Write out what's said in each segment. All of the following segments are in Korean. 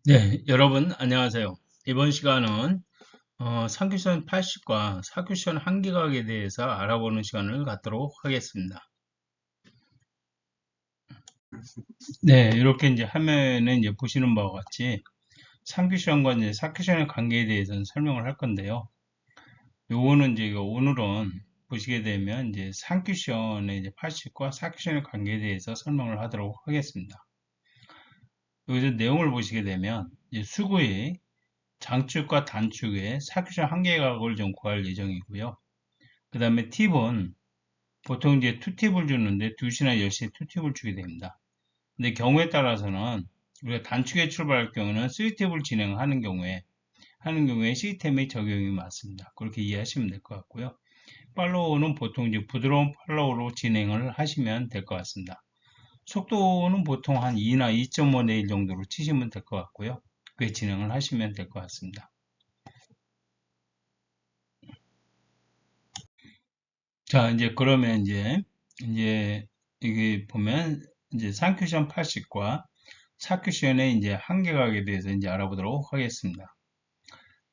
네, 여러분 안녕하세요. 이번 시간은 상규시험 80과 사규시험 한계각에 대해서 알아보는 시간을 갖도록 하겠습니다. 네, 이렇게 이제 화면에 이제 보시는 바와 같이 상규시험과 이제 사규시험의 관계에 대해서는 설명을 할 건데요. 요거는 이제 오늘은 보시게 되면 이제 상규시험의 이제 80과 사규시험의 관계에 대해서 설명을 하도록 하겠습니다. 여기서 내용을 보시게 되면 이제 수구의 장축과 단축의 사규시험 한계각을 좀 구할 예정이고요. 그 다음에 팁은 보통 이제 2팁을 주는데 2시나 10시에 2팁을 주게 됩니다. 근데 경우에 따라서는 우리가 단축에 출발할 경우는 3팁을 하는 경우에 시스템의 적용이 맞습니다. 그렇게 이해하시면 될 것 같고요. 팔로우는 보통 이제 부드러운 팔로우로 진행을 하시면 될 것 같습니다. 속도는 보통 한 2나 2.5 내일 정도로 치시면 될 것 같고요. 그게 진행을 하시면 될 것 같습니다. 자, 이제 그러면 이제 이게 보면 이제 3큐션 80과 4큐션의 이제 한계각에 대해서 이제 알아보도록 하겠습니다.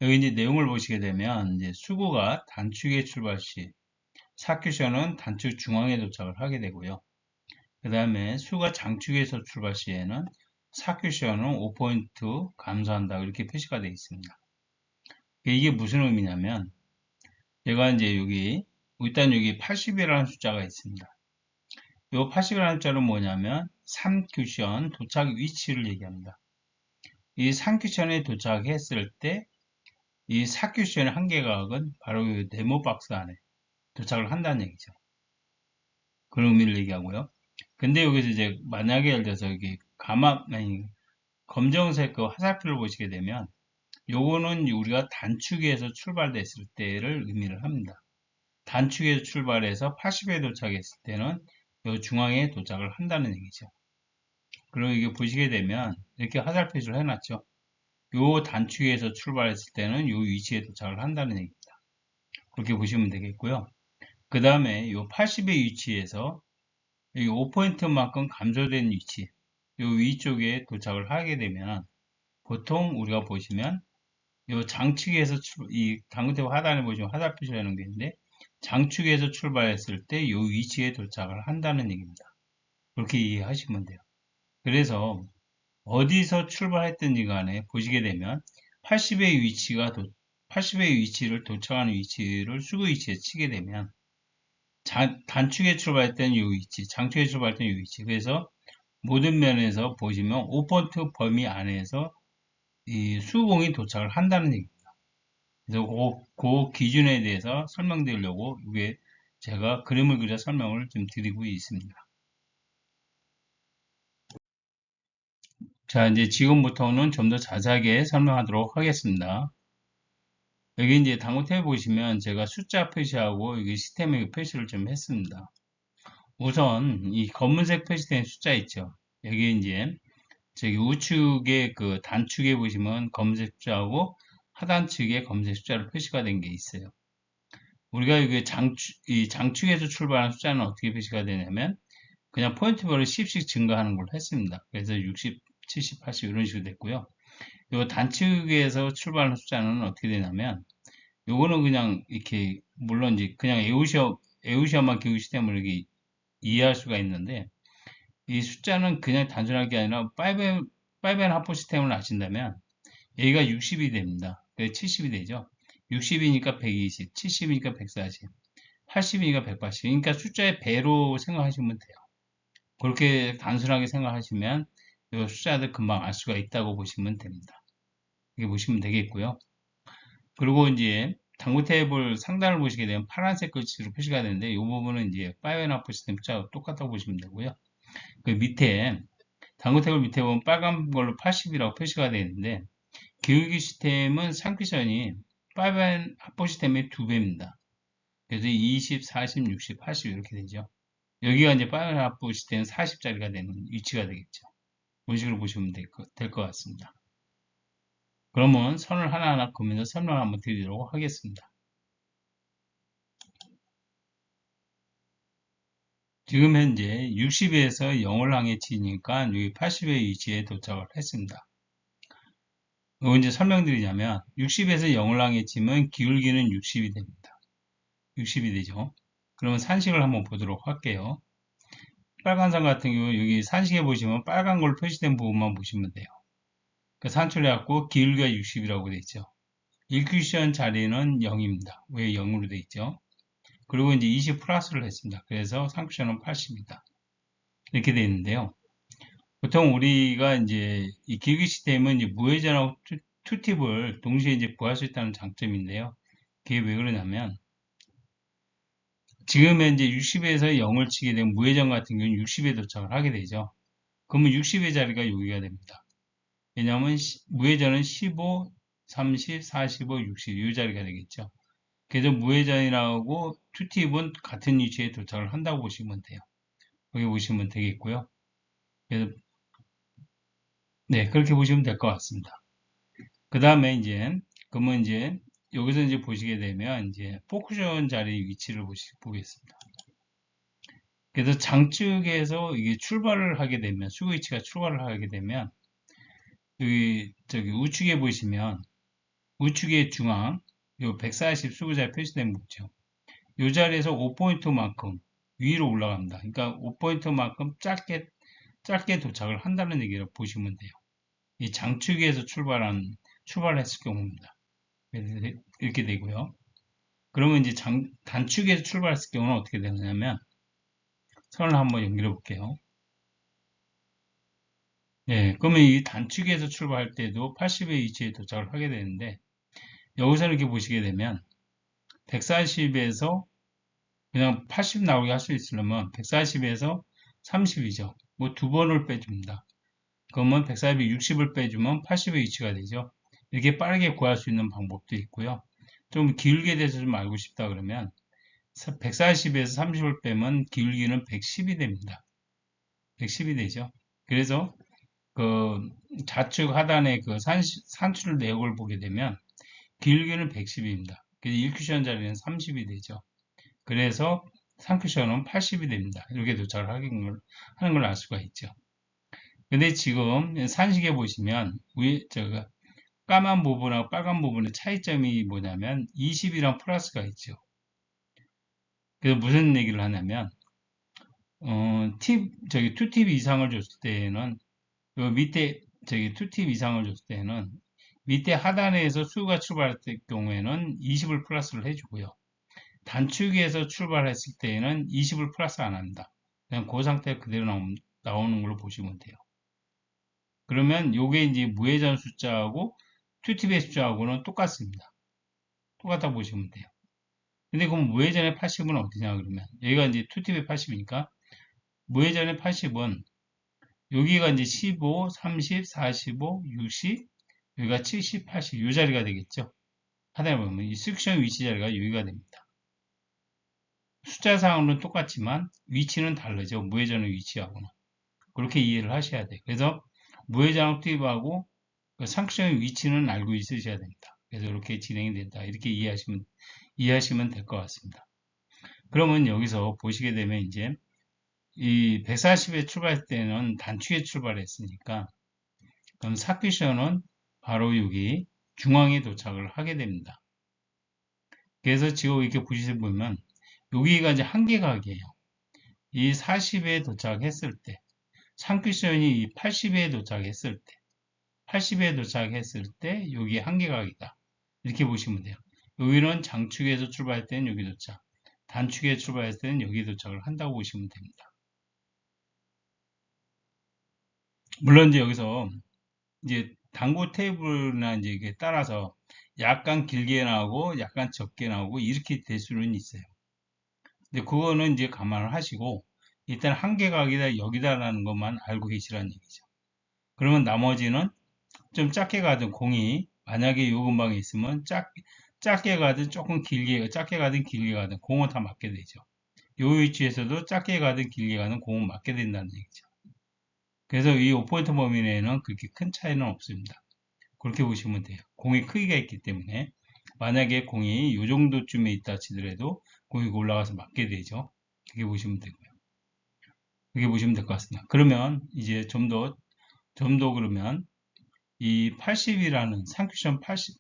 여기 이제 내용을 보시게 되면 이제 수구가 단축에 출발 시 4큐션은 단축 중앙에 도착을 하게 되고요. 그 다음에 수가 장축에서 출발 시에는 4큐션은 5포인트 감소한다 이렇게 표시가 되어 있습니다. 이게 무슨 의미냐면 제가 이제 여기 일단 여기 80이라는 숫자가 있습니다. 이 80이라는 숫자는 뭐냐면 3큐션 도착 위치를 얘기합니다. 이 3큐션에 도착했을 때 이 4큐션의 한계각은 바로 이 네모 박스 안에 도착을 한다는 얘기죠. 그런 의미를 얘기하고요. 근데 여기서 이제 만약에 예를 들어서 여기 검정색 그 화살표를 보시게 되면 요거는 우리가 단축에서 출발됐을 때를 의미를 합니다. 단축에서 출발해서 80에 도착했을 때는 요 중앙에 도착을 한다는 얘기죠. 그리고 이게 보시게 되면 이렇게 화살 표시를 해놨죠. 요 단축에서 출발했을 때는 요 위치에 도착을 한다는 얘기입니다. 그렇게 보시면 되겠고요. 그 다음에 요 80의 위치에서 이 5포인트만큼 감소된 위치, 요 위쪽에 도착을 하게 되면 보통 우리가 보시면 요 장축에서 이 당근탭 하단에 보시면 화살 표시라는 게 있는데 장축에서 출발했을 때 요 위치에 도착을 한다는 얘기입니다. 그렇게 이해하시면 돼요. 그래서 어디서 출발했든지 간에 보시게 되면 80의 80의 위치를 도착하는 위치를 수구 위치에 치게 되면 단축에 출발했던 이 위치, 장축에 출발했던 이 위치. 그래서 모든 면에서 보시면 5포인트 범위 안에서 이 수공이 도착을 한다는 얘기입니다. 그래서 그 기준에 대해서 설명드리려고 이게 제가 그림을 그려 설명을 좀 드리고 있습니다. 자, 이제 지금부터는 좀 더 자세하게 설명하도록 하겠습니다. 여기 이제 당구탭 보시면 제가 숫자 표시하고 여기 시스템의 표시를 좀 했습니다. 우선 이 검은색 표시된 숫자 있죠. 여기 이제 저기 우측에 그 단축에 보시면 검은색 숫자하고 하단측에 검은색 숫자로 표시가 된 게 있어요. 우리가 이게 이 장축에서 출발하는 숫자는 어떻게 표시가 되냐면 그냥 포인트별로 10씩 증가하는 걸로 했습니다. 그래서 60, 70, 80 이런 식으로 됐고요. 이 단축에서 출발하는 숫자는 어떻게 되냐면 요거는 그냥 이렇게 물론 이제 그냥 에우시엄만 기우시 때문에 이렇게 이해할 수가 있는데 이 숫자는 그냥 단순하게 아니라 5앤 하프 시스템을 아신다면 여기가 60이 됩니다. 70이 되죠. 60이니까 120, 70이니까 140, 80이니까 180. 그러니까 숫자의 배로 생각하시면 돼요. 그렇게 단순하게 생각하시면 이 숫자들 금방 알 수가 있다고 보시면 됩니다. 이렇게 보시면 되겠고요. 그리고 이제 당구 탭을 상단을 보시게 되면 파란색 글씨로 표시가 되는데 이 부분은 이제 5&half 시스템 숫자와 똑같다고 보시면 되고요. 그 밑에 당구 탭을 밑에 보면 빨간 걸로 80이라고 표시가 되어 있는데 기울기 시스템은 상퀴션이 5&half 시스템의 2배입니다. 그래서 20, 40, 60, 80 이렇게 되죠. 여기가 이제 5&half 시스템 40짜리가 되는 위치가 되겠죠. 그런 식으로 보시면 될 것 같습니다. 그러면 선을 하나하나 그으면서 설명을 한번 드리도록 하겠습니다. 지금 현재 60에서 0을 향해 치니까 여기 80의 위치에 도착을 했습니다. 이거 이제 설명드리자면 60에서 0을 향해 치면 기울기는 60이 됩니다. 60이 되죠. 그러면 산식을 한번 보도록 할게요. 빨간 선 같은 경우 여기 산식에 보시면 빨간 걸로 표시된 부분만 보시면 돼요. 그 산출해갖고 기울기가 60이라고 돼 있죠. 일큐션 자리는 0입니다. 왜 0으로 돼 있죠? 그리고 이제 20 플러스를 했습니다. 그래서 산쿠션은 80이다. 이렇게 돼 있는데요. 보통 우리가 이제 이 기울기 시스템은 이제 무회전하고 투팁을 동시에 이제 구할 수 있다는 장점인데요. 그게 왜 그러냐면 지금 현재 60에서 0을 치게 되면 무회전 같은 경우는 60에 도착을 하게 되죠. 그러면 60의 자리가 여기가 됩니다. 왜냐하면 무회전은 15, 30, 45, 60 이 자리가 되겠죠. 그래서 무회전이라고 투팁은 같은 위치에 도착을 한다고 보시면 돼요. 여기 보시면 되겠고요. 그래서 네, 그렇게 보시면 될 것 같습니다. 그 다음에 이제 그러면 이제 여기서 이제 보시게 되면 이제 포쿠션 자리 위치를 보겠습니다. 그래서 장측에서 이게 출발을 하게 되면 수구 위치가 출발을 하게 되면 여기 저기 우측에 보시면 우측의 중앙 요 140 수구자에 표시된 부분이죠. 이 자리에서 5포인트만큼 위로 올라갑니다. 그러니까 5포인트만큼 짧게 도착을 한다는 얘기를 보시면 돼요. 이 장축에서 출발했을 경우입니다. 이렇게 되고요. 그러면 이제 단축에서 출발했을 경우는 어떻게 되느냐면 선을 한번 연결해 볼게요. 예, 그러면 이 단축에서 출발할 때도 80의 위치에 도착을 하게 되는데 여기서 이렇게 보시게 되면 140에서 그냥 80 나오게 할 수 있으려면 140에서 30이죠. 뭐 두 번을 빼줍니다. 그러면 140에 60을 빼주면 80의 위치가 되죠. 이렇게 빠르게 구할 수 있는 방법도 있고요. 좀 길게 돼서 좀 알고 싶다 그러면 140에서 30을 빼면 기울기는 110이 됩니다. 110이 되죠. 그래서 그 좌측 하단의 그 산출 내역을 보게 되면 기울기는 110입니다. 그래서 1쿠션 자리는 30이 되죠. 그래서 3쿠션은 80이 됩니다. 이렇게 도착을 하는 걸 알 수가 있죠. 근데 지금 산식에 보시면 위에 까만 부분하고 빨간 부분의 차이점이 뭐냐면 20이랑 플러스가 있죠. 그래서 무슨 얘기를 하냐면 투팁 이상을 줬을 때는 요 밑에 투팁 이상을 줬을 때는 밑에 하단에서 수가 출발할 경우에는 20을 플러스를 해주고요. 단축에서 출발했을 때에는 20을 플러스 안 합니다. 그냥 그 상태 그대로 나오는 걸로 보시면 돼요. 그러면 요게 이제 무회전 숫자하고 투팁의 숫자하고는 똑같습니다. 똑같다 보시면 돼요. 근데 그럼 무회전의 80은 어디냐 그러면 여기가 이제 투팁의 80이니까 무회전의 80은 여기가 이제 15, 30, 45, 60 여기가 70, 80 이 자리가 되겠죠. 하단에 보면 이 섹션 위치 자리가 여기가 됩니다. 숫자상으로는 똑같지만 위치는 다르죠. 무회전의 위치하고는. 그렇게 이해를 하셔야 돼요. 그래서 무회전 투입하고 그 상식적인 위치는 알고 있으셔야 됩니다. 그래서 이렇게 진행이 된다. 이렇게 이해하시면 될 것 같습니다. 그러면 여기서 보시게 되면 이제 이 140에 출발할 때는 단축에 출발했으니까 그럼 사쿠션은 바로 여기 중앙에 도착을 하게 됩니다. 그래서 지금 이렇게 보시면 여기가 이제 한계각이에요. 이 40에 도착했을 때 상쿠션이 80에 도착했을 때 80에 도착했을 때 여기 한계각이다. 이렇게 보시면 돼요. 여기는 장축에서 출발할 때는 여기 도착, 단축에 출발할 때는 여기 도착을 한다고 보시면 됩니다. 물론 이제 여기서 이제 단고 테이블이나 이제 이게 따라서 약간 길게 나오고 약간 적게 나오고 이렇게 될 수는 있어요. 근데 그거는 이제 감안을 하시고 일단 한계각이다 여기다라는 것만 알고 계시라는 얘기죠. 그러면 나머지는 좀 작게 가든 공이 만약에 요 근방에 있으면 작게 가든 조금 작게 가든 길게 가든 공은 다 맞게 되죠. 요 위치에서도 작게 가든 길게 가든 공은 맞게 된다는 얘기죠. 그래서 이 5포인트 범위 내에는 그렇게 큰 차이는 없습니다. 그렇게 보시면 돼요. 공의 크기가 있기 때문에 만약에 공이 요 정도쯤에 있다 치더라도 공이 올라가서 맞게 되죠. 그렇게 보시면 되고요. 그렇게 보시면 될 것 같습니다. 그러면 이제 좀 더 그러면 이 80이라는 상큐션 80,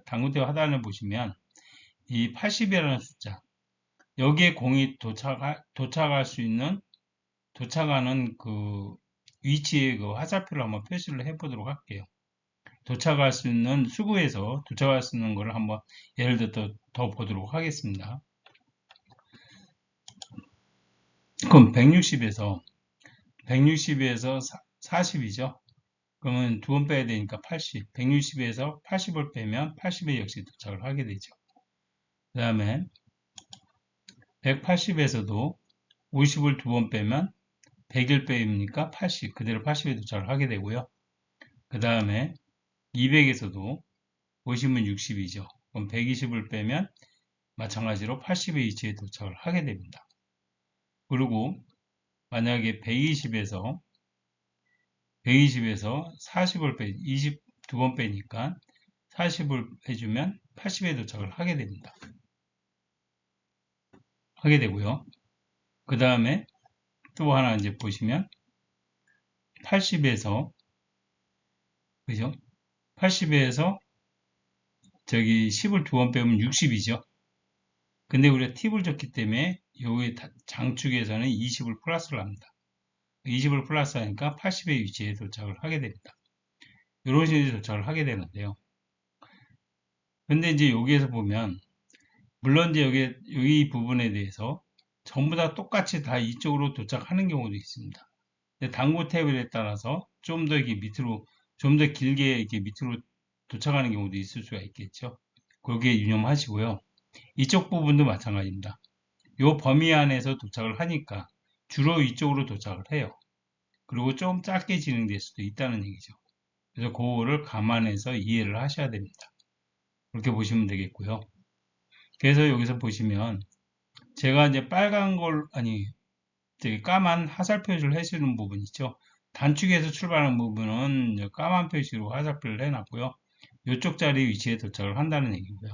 당구대회 하단을 보시면 이 80이라는 숫자, 여기에 공이 도착할 수 있는, 도착하는 그 위치의 그 화살표를 한번 표시를 해보도록 할게요. 도착할 수 있는 수구에서 도착할 수 있는 것을 한번 예를 들어 더 보도록 하겠습니다. 그럼 160에서 40이죠. 그러면 두 번 빼야 되니까 80. 160에서 80을 빼면 80에 역시 도착을 하게 되죠. 그 다음에 180에서도 50을 두 번 빼면 100을 빼니까 80. 그대로 80에 도착을 하게 되고요. 그 다음에 200에서도 50은 60이죠. 그럼 120을 빼면 마찬가지로 80의 위치에 도착을 하게 됩니다. 그리고 만약에 120에서 40을 20 두 번 빼니까 40을 해주면 80에 도착을 하게 됩니다. 하게 되고요. 그 다음에 또 하나 이제 보시면 80에서 그죠? 80에서 저기 10을 두 번 빼면 60이죠. 근데 우리가 팁을 줬기 때문에 여기 장축에서는 20을 플러스를 합니다. 20을 플러스 하니까 80의 위치에 도착을 하게 됩니다. 이런 식으로 도착을 하게 되는데요. 근데 이제 여기에서 보면 물론 이제 여기 부분에 대해서 전부 다 똑같이 다 이쪽으로 도착하는 경우도 있습니다. 근데 당구 테이블에 따라서 좀 더 이렇게 밑으로, 좀 더 길게 이렇게 밑으로 도착하는 경우도 있을 수가 있겠죠. 거기에 유념하시고요. 이쪽 부분도 마찬가지입니다. 이 범위 안에서 도착을 하니까 주로 위쪽으로 도착을 해요. 그리고 좀 짧게 진행될 수도 있다는 얘기죠. 그래서 그거를 감안해서 이해를 하셔야 됩니다. 그렇게 보시면 되겠고요. 그래서 여기서 보시면 제가 이제 빨간 걸, 아니, 되게 까만 화살 표시를 해주는 부분 있죠. 단축에서 출발하는 부분은 까만 표시로 화살표를 해놨고요. 이쪽 자리 위치에 도착을 한다는 얘기고요.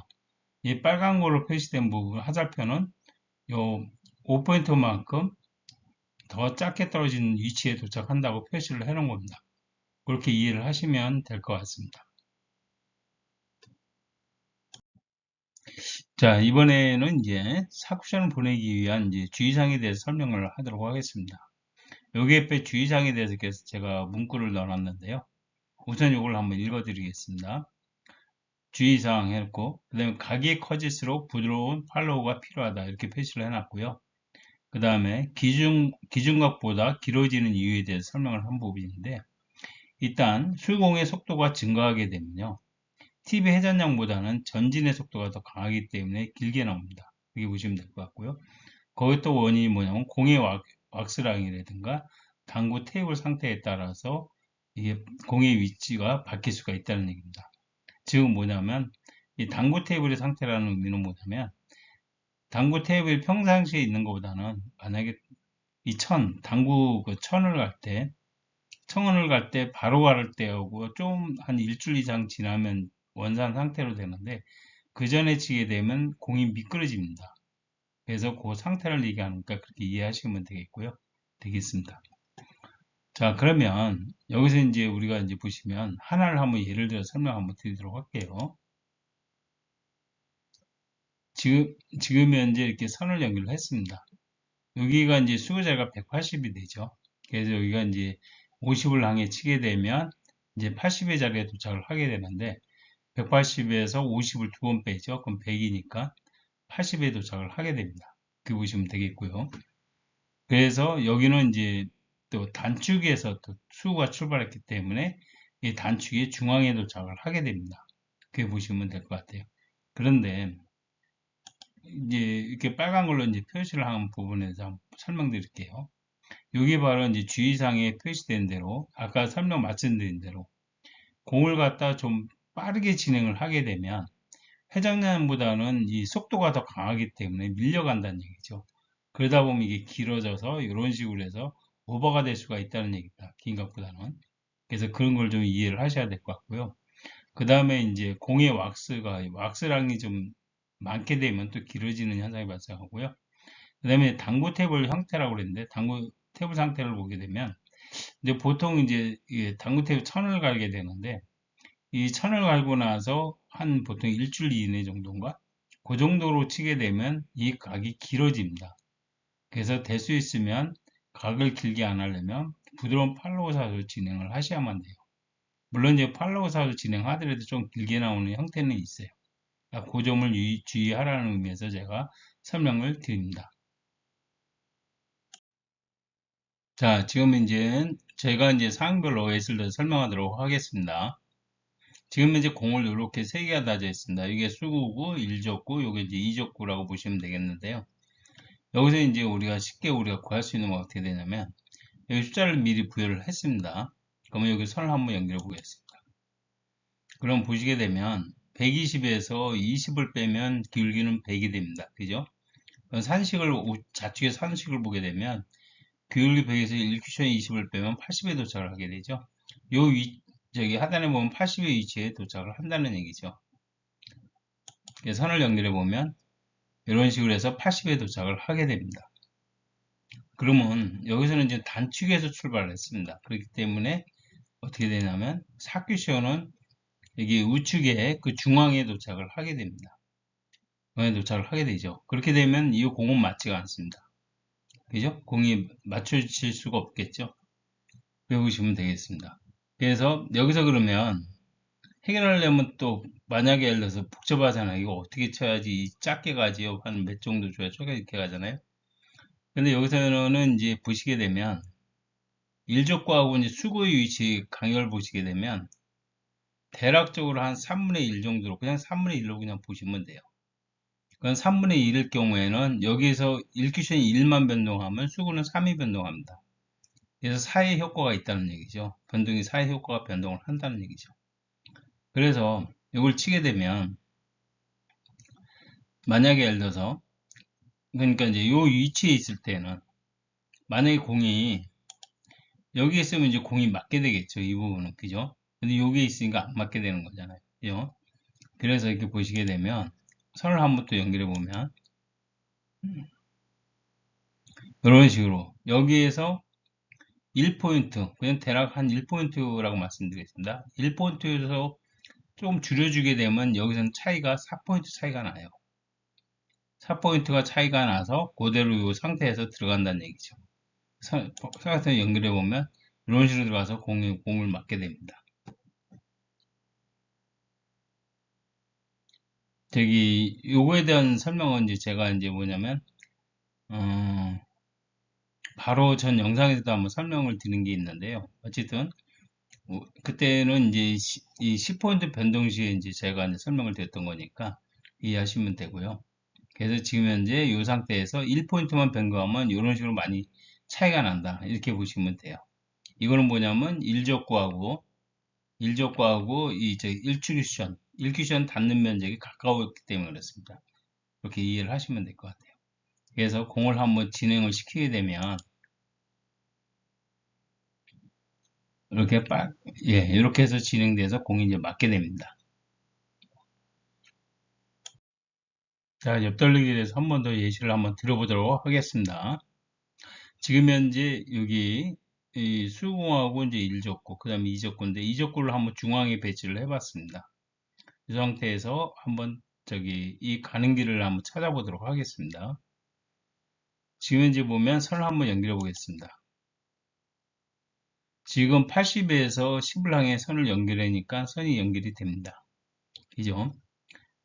이 빨간 걸로 표시된 부분 화살표는 요 5포인트만큼 더 작게 떨어진 위치에 도착한다고 표시를 해놓은 겁니다. 그렇게 이해를 하시면 될 것 같습니다. 자, 이번에는 이제 사쿠션을 보내기 위한 이제 주의사항에 대해서 설명을 하도록 하겠습니다. 여기에 주의사항에 대해서 제가 문구를 넣어놨는데요. 우선 이걸 한번 읽어드리겠습니다. 주의사항 해놓고, 그 다음에 각이 커질수록 부드러운 팔로우가 필요하다. 이렇게 표시를 해놨고요. 그 다음에 기준각보다 길어지는 이유에 대해서 설명을 한 부분인데, 일단 수공의 속도가 증가하게 되면요. TV 회전량보다는 전진의 속도가 더 강하기 때문에 길게 나옵니다. 이렇게 보시면 될 것 같고요. 거기 또 원인이 뭐냐면 공의 왁스랑이라든가 당구 테이블 상태에 따라서 이게 공의 위치가 바뀔 수가 있다는 얘기입니다. 지금 뭐냐면 이 당구 테이블의 상태라는 의미는 뭐냐면 당구 테이블이 평상시에 있는 것보다는 만약에 당구 그 청을 갈 때 바로 갈 때하고 좀 한 일주일 이상 지나면 원산 상태로 되는데 그 전에 치게 되면 공이 미끄러집니다. 그래서 그 상태를 얘기하니까 그렇게 이해하시면 되겠습니다. 자, 그러면 여기서 이제 우리가 이제 보시면 하나를 한번 예를 들어 설명 한번 드리도록 할게요. 지금 현재 이렇게 선을 연결을 했습니다. 여기가 이제 수거자가 180이 되죠. 그래서 여기가 이제 50을 향해 치게 되면 이제 80의 자리에 도착을 하게 되는데 180에서 50을 두 번 빼죠. 그럼 100이니까 80에 도착을 하게 됩니다. 그렇게 보시면 되겠고요. 그래서 여기는 이제 또 단축에서 또 수가 출발했기 때문에 이 단축이 중앙에 도착을 하게 됩니다. 그렇게 보시면 될 것 같아요. 그런데 이제 이렇게 빨간 걸로 이제 표시를 한 부분에서 한번 설명드릴게요. 여기 바로 이제 주의사항에 표시된 대로 아까 설명 말씀드린 대로 공을 갖다 좀 빠르게 진행을 하게 되면 회전량보다는 이 속도가 더 강하기 때문에 밀려간다는 얘기죠. 그러다 보면 이게 길어져서 이런 식으로 해서 오버가 될 수가 있다는 얘기입니다. 긴 것보다는. 그래서 그런 걸 좀 이해를 하셔야 될 것 같고요. 그 다음에 이제 공의 왁스량이 좀 많게 되면 또 길어지는 현상이 발생하고요. 그 다음에 당구 탭을 형태라고 그랬는데 당구 탭 상태를 보게 되면 이제 보통 이제 당구 탭 천을 갈게 되는데 이 천을 갈고 나서 한 보통 일주일 이내 정도인가? 그 정도로 치게 되면 이 각이 길어집니다. 그래서 될 수 있으면 각을 길게 안 하려면 부드러운 팔로우 샷으로 진행을 하셔야만 돼요. 물론 이제 팔로우 샷으로 진행하더라도 좀 길게 나오는 형태는 있어요. 그 점을 주의하라는 의미에서 제가 설명을 드립니다. 자, 지금 이제 제가 이제 상황별로 OS를 더 설명하도록 하겠습니다. 지금 이제 공을 이렇게 세 개가 다져 있습니다. 이게 수구구, 일족구, 요게 이제 이족구라고 보시면 되겠는데요. 여기서 이제 우리가 구할 수 있는 건 어떻게 되냐면, 여기 숫자를 미리 부여를 했습니다. 그러면 여기 선을 한번 연결해 보겠습니다. 그럼 보시게 되면, 120에서 20을 빼면 기울기는 100이 됩니다. 그죠? 좌측의 산식을 보게 되면, 기울기 100에서 1쿠션 20을 빼면 80에 도착을 하게 되죠. 저기 하단에 보면 80의 위치에 도착을 한다는 얘기죠. 선을 연결해 보면 이런 식으로 해서 80에 도착을 하게 됩니다. 그러면 여기서는 이제 단축에서 출발을 했습니다. 그렇기 때문에 어떻게 되냐면 사큐션은 여기 우측에 그 중앙에 도착을 하게 됩니다. 중앙에 도착을 하게 되죠. 그렇게 되면 이 공은 맞지가 않습니다. 그죠? 공이 맞춰질 수가 없겠죠. 배우시면 되겠습니다. 그래서 여기서 그러면 해결하려면 또 만약에 예를 들어서 복잡하잖아요. 이거 어떻게 쳐야지 작게 가지요? 한 몇 정도 줘야 쪼개게 가잖아요. 근데 여기서는 이제 보시게 되면 일족구하고 이제 수구의 위치 간격을 보시게 되면 대략적으로 한 3분의 1 정도로 그냥 3분의 1로 그냥 보시면 돼요. 그건 3분의 1일 경우에는 여기에서 1쿠션이 1만 변동하면 수구는 3이 변동합니다. 그래서 사의 효과가 있다는 얘기죠. 변동이 사의 효과가 변동을 한다는 얘기죠. 그래서 이걸 치게 되면 만약에 예를 들어서 그러니까 이제 요 위치에 있을 때는 만약에 공이 여기 있으면 이제 공이 맞게 되겠죠. 이 부분은 그죠? 근데 여기에 있으니까 안 맞게 되는 거잖아요. 그죠? 그래서 이렇게 보시게 되면 선을 한번 또 연결해 보면 이런 식으로 여기에서 1포인트 그냥 대략 한 1포인트라고 말씀드리겠습니다. 1포인트에서 좀 줄여주게 되면 여기서는 차이가 4포인트 차이가 나요. 4포인트가 차이가 나서 그대로 이 상태에서 들어간다는 얘기죠. 상태에서 연결해 보면 이런 식으로 들어가서 공을 맞게 됩니다. 요거에 대한 설명은 이제 제가 이제 뭐냐면, 바로 전 영상에서도 한번 설명을 드린 게 있는데요. 어쨌든, 그때는 이제 이 10포인트 변동 시에 이제 제가 이제 설명을 드렸던 거니까 이해하시면 되고요. 그래서 지금 현재 이 상태에서 1포인트만 변경하면 이런 식으로 많이 차이가 난다. 이렇게 보시면 돼요. 이거는 뭐냐면 1족구하고 이 1쿠션 닿는 면적이 가까웠기 때문에 그렇습니다. 그렇게 이해를 하시면 될 것 같아요. 그래서 공을 한번 진행을 시키게 되면 이렇게 이렇게 해서 진행돼서 공이 이제 맞게 됩니다. 자, 옆돌리기에 대해서 한 번 더 예시를 한번 들어보도록 하겠습니다. 지금 현재 여기 이 수공하고 이제 1족구, 그 다음에 2족구인데 2족구를 한번 중앙에 배치를 해봤습니다. 이 상태에서 한번 이 가는 길을 한번 찾아보도록 하겠습니다. 지금 현재 보면 선을 한번 연결해 보겠습니다. 지금 80에서 10을 향해 선을 연결하니까 선이 연결이 됩니다. 그죠?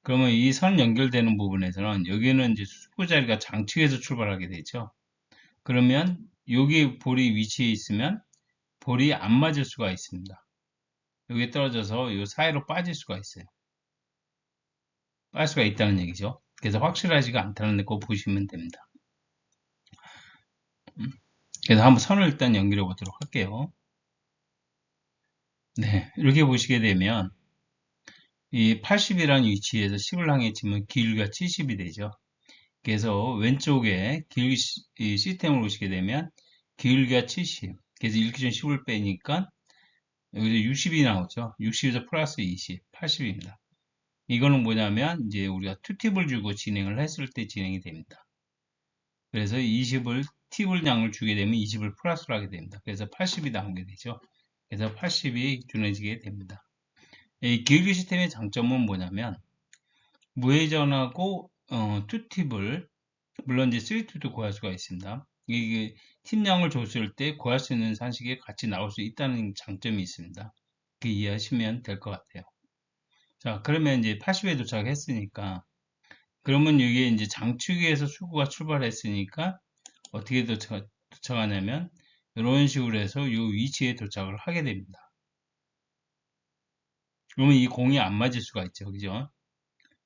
그러면 이 선 연결되는 부분에서는 여기는 이제 수구 자리가 장측에서 출발하게 되죠. 그러면 여기 볼이 위치해 있으면 볼이 안 맞을 수가 있습니다. 여기 떨어져서 이 사이로 빠질 수가 있어요. 빠질 수가 있다는 얘기죠. 그래서 확실하지가 않다는 거 보시면 됩니다. 그래서 한번 선을 일단 연결해 보도록 할게요. 네, 이렇게 보시게 되면 이 80이라는 위치에서 10을 향해 치면 기울기가 70이 되죠. 그래서 왼쪽에 이 시스템을 보시게 되면 기울기가 70. 그래서 1기준 10을 빼니까 여기서 60이 나오죠. 60에서 플러스 20, 80입니다. 이거는 뭐냐면 이제 우리가 2팁을 주고 진행을 했을 때 진행이 됩니다. 그래서 팁을 양을 주게 되면 20을 플러스로 하게 됩니다. 그래서 80이 나오게 되죠. 그래서 80이 준해지게 됩니다. 이 기울기 시스템의 장점은 뭐냐면 무회전하고 투팁을 물론 이제 3팁도 구할 수가 있습니다. 이게 팁량을 줬을 때 구할 수 있는 산식이 같이 나올 수 있다는 장점이 있습니다. 그 이해하시면 될 것 같아요. 자, 그러면 이제 80에 도착했으니까 그러면 이게 이제 장축에서 수구가 출발했으니까 어떻게 도착하냐면 이런 식으로 해서 이 위치에 도착을 하게 됩니다. 그러면 이 공이 안 맞을 수가 있죠. 그죠?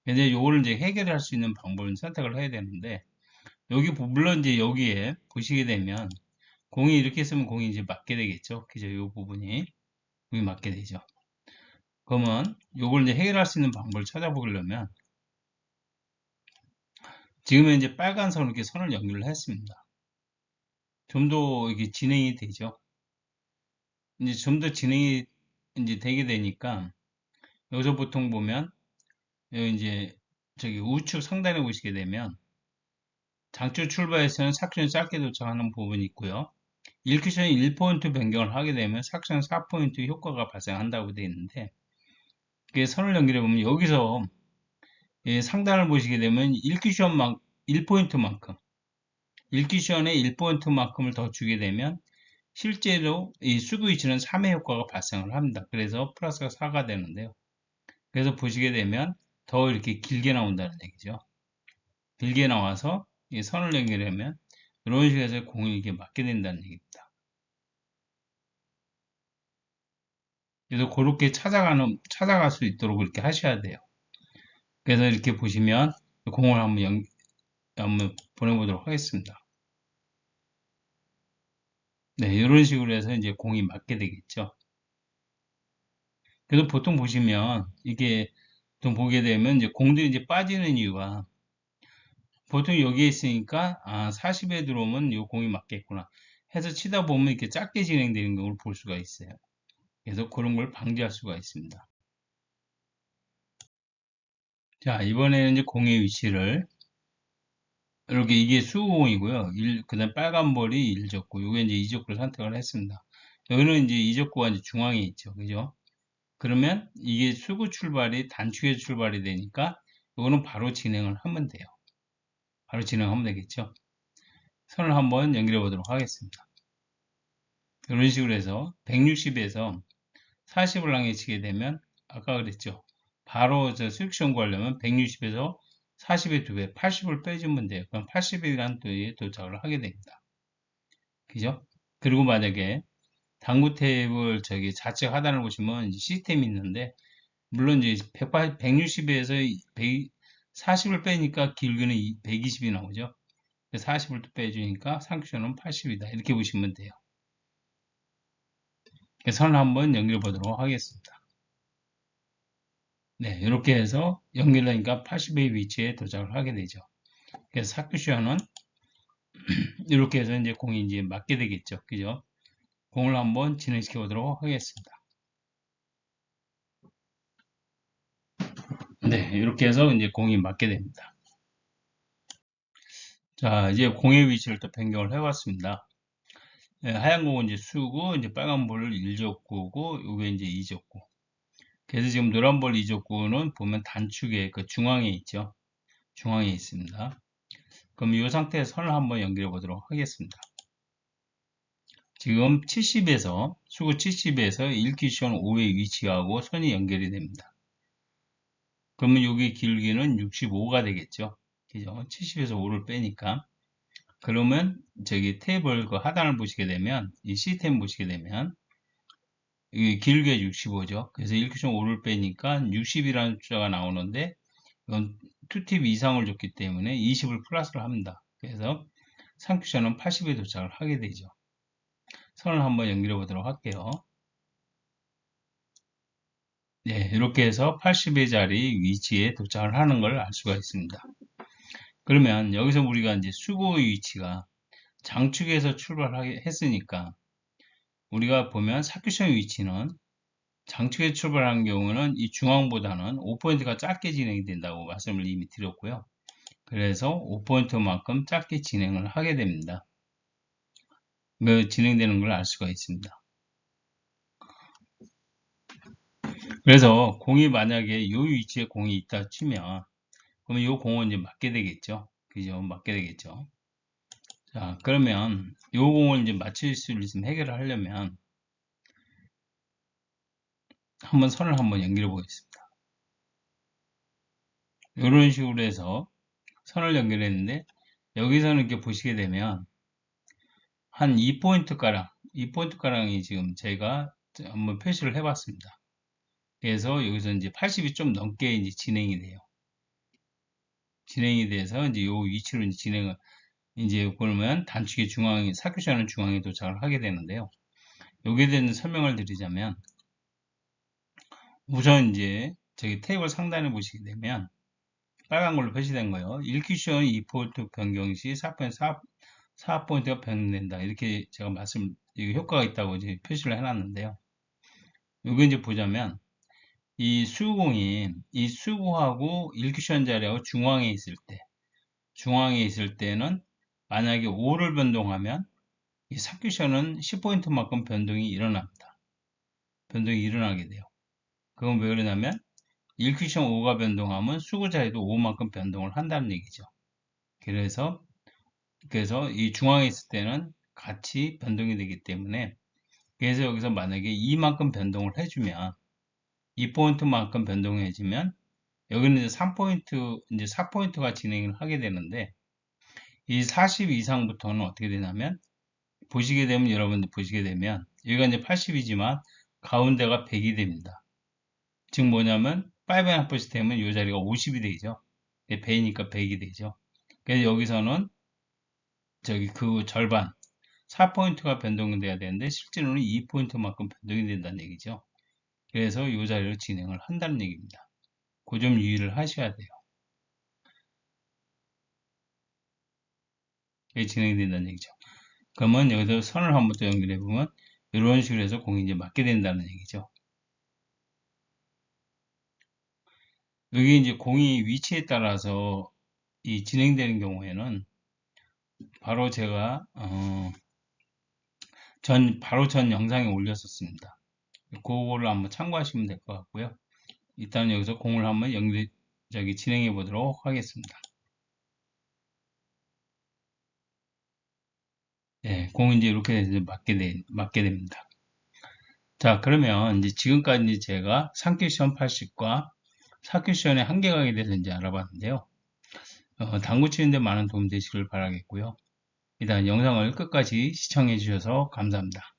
근데 요거를 이제 해결할 수 있는 방법을 선택을 해야 되는데 여기 물론 이제 여기에 보시게 되면 공이 이렇게 쓰면 공이 이제 맞게 되겠죠. 그죠? 이 부분이 공이 맞게 되죠. 그러면 요걸 이제 해결할 수 있는 방법을 찾아보려면 지금은 이제 빨간 선을 이렇게 선을 연결을 했습니다. 좀 더 이게 진행이 되죠. 이제 좀 더 진행이 이제 되게 되니까 여기서 보통 보면 여기 이제 저기 우측 상단에 보시게 되면 장초 출발에서는 삭션이 짧게 도착하는 부분이 있고요. 1큐션이 1포인트 변경을 하게 되면 삭션 4포인트 효과가 발생한다고 되어 있는데 그 선을 연결해 보면 여기서 상단을 보시게 되면 1큐션만 1포인트만큼 1큐션에 1포인트만큼을 더 주게 되면 실제로 이 수구 위치는 3의 효과가 발생을 합니다. 그래서 플러스가 4가 되는데요. 그래서 보시게 되면 더 이렇게 길게 나온다는 얘기죠. 길게 나와서 이 선을 연결하면 이런 식으로 해서 공이 이게 맞게 된다는 얘기입니다. 그래서 그렇게 찾아갈 수 있도록 그렇게 하셔야 돼요. 그래서 이렇게 보시면 공을 한번 보내보도록 하겠습니다. 네, 이런 식으로 해서 이제 공이 맞게 되겠죠. 그래서 보통 보시면 이게 좀 보게 되면 이제 공들이 이제 빠지는 이유가 보통 여기에 있으니까 40에 들어오면 이 공이 맞겠구나 해서 치다 보면 이렇게 짧게 진행되는 경우를 볼 수가 있어요. 그래서 그런 걸 방지할 수가 있습니다. 자, 이번에는 이제 공의 위치를 이렇게 이게 수공이고요. 그다음 빨간 볼이 1족구, 요게 이제 2족구를 선택을 했습니다. 여기는 이제 2족구가 이제 중앙에 있죠. 그죠? 그러면 이게 수구 출발이 단축에 출발이 되니까 이거는 바로 진행을 하면 돼요. 바로 진행하면 되겠죠. 선을 한번 연결해 보도록 하겠습니다. 이런 식으로 해서 160에서 40을 향해 치게 되면 아까 그랬죠. 바로 저 수익시험 구하려면 160에서 40의 2배, 80을 빼주면 돼요. 그럼 80이라는 또에 도착을 하게 됩니다. 그죠? 그리고 만약에 당구 탭을 저기 좌측 하단을 보시면 이제 시스템이 있는데 물론 이제 160에서 40을 빼니까 길기는 120이 나오죠. 40을 또 빼주니까 상크션은 80이다. 이렇게 보시면 돼요. 선을 한번 연결해 보도록 하겠습니다. 네, 이렇게 해서 연결하니까 80의 위치에 도착을 하게 되죠. 그래서 사크션은 이렇게 해서 이제 공이 이제 맞게 되겠죠. 그죠? 공을 한번 진행시켜 보도록 하겠습니다. 네, 이렇게 해서 이제 공이 맞게 됩니다. 자, 이제 공의 위치를 또 변경을 해봤습니다. 네, 하얀 공은 이제 수고, 이제 빨간 볼을 1족구고, 요게 이제 2족구. 그래서 지금 노란 볼 2족구는 보면 단축에 그 중앙에 있죠. 중앙에 있습니다. 그럼 이 상태에서 선을 한번 연결해 보도록 하겠습니다. 지금 70에서 수구 70에서 1큐션 5에 위치하고 선이 연결이 됩니다. 그러면 여기 길기는 65가 되겠죠. 그죠? 70에서 5를 빼니까. 그러면 저기 테이블 그 하단을 보시게 되면 이 시스템 보시게 되면 이게 길게 65죠. 그래서 1큐션 5를 빼니까 60이라는 숫자가 나오는데 이건 2팁 이상을 줬기 때문에 20을 플러스를 합니다. 그래서 3큐션은 80에 도착을 하게 되죠. 선을 한번 연결해 보도록 할게요. 네, 이렇게 해서 80의 자리 위치에 도착을 하는 걸 알 수가 있습니다. 그러면 여기서 우리가 이제 수고의 위치가 장축에서 출발했으니까 우리가 보면 사큐션 위치는 장축에 출발한 경우는 이 중앙보다는 5포인트가 짧게 진행이 된다고 말씀을 이미 드렸고요. 그래서 5포인트만큼 짧게 진행을 하게 됩니다. 진행되는 걸 알 수가 있습니다. 그래서 공이 만약에 요 위치에 공이 있다 치면, 그러면 요 공은 이제 맞게 되겠죠. 그죠? 맞게 되겠죠. 자, 그러면 요 공을 이제 맞출 수 있으면 해결을 하려면 한번 선을 한번 연결해 보겠습니다. 이런 식으로 해서 선을 연결했는데 여기서는 이렇게 보시게 되면 한 2포인트 가량, 2포인트 가량이 지금 제가 한번 표시를 해봤습니다. 그래서 여기서 이제 80이 좀 넘게 이제 진행이 돼요. 진행이 돼서 이제 요 위치로 이제 진행을 이제 그러면 단축의 중앙에 사교시하는 중앙에 도착을 하게 되는데요. 여기에 대한 설명을 드리자면 우선 이제 저기 테이블 상단에 보시게 되면 빨간 걸로 표시된 거예요. 1큐션 2포인트 변경 시 4포인트가 변경된다. 이렇게 제가 이게 효과가 있다고 이제 표시를 해놨는데요. 여기 이제 보자면 이 수구하고 1큐션 자리하고 중앙에 있을 때는 만약에 5를 변동하면 이 4큐션은 10포인트만큼 변동이 일어납니다. 변동이 일어나게 돼요. 그건 왜 그러냐면 1큐션 5가 변동하면 수구 자리도 5만큼 변동을 한다는 얘기죠. 그래서 이 중앙에 있을 때는 같이 변동이 되기 때문에 그래서 여기서 만약에 이만큼 변동을 해주면 2포인트만큼 변동해주면 여기는 이제 3포인트 이제 4포인트가 진행을 하게 되는데 이 40 이상부터는 어떻게 되냐면 여러분들 보시게 되면 여기가 이제 80이지만 가운데가 100이 됩니다. 즉 뭐냐면 5.5 시스템은 이 자리가 50이 되죠. 배니까 100이 되죠. 그래서 여기서는 저기 그 절반 4포인트가 변동돼야 되는데 실제로는 2포인트만큼 변동이 된다는 얘기죠. 그래서 이 자리로 진행을 한다는 얘기입니다. 그 점 유의를 하셔야 돼요. 이게 진행이 된다는 얘기죠. 그러면 여기서 선을 한번 더 연결해 보면 이런 식으로 해서 공이 이제 맞게 된다는 얘기죠. 여기 이제 공이 위치에 따라서 이 진행되는 경우에는 바로 제가 바로 전 영상에 올렸었습니다. 그거를 한번 참고하시면 될 것 같고요. 일단 여기서 공을 한번 진행해 보도록 하겠습니다. 네, 공이 이제 이렇게 해서 맞게 됩니다. 자, 그러면 이제 지금까지 제가 3큐션 80과 4큐션의 한계각에 대해서 이제 알아봤는데요. 당구 치는데 많은 도움 되시길 바라겠고요. 일단 영상을 끝까지 시청해 주셔서 감사합니다.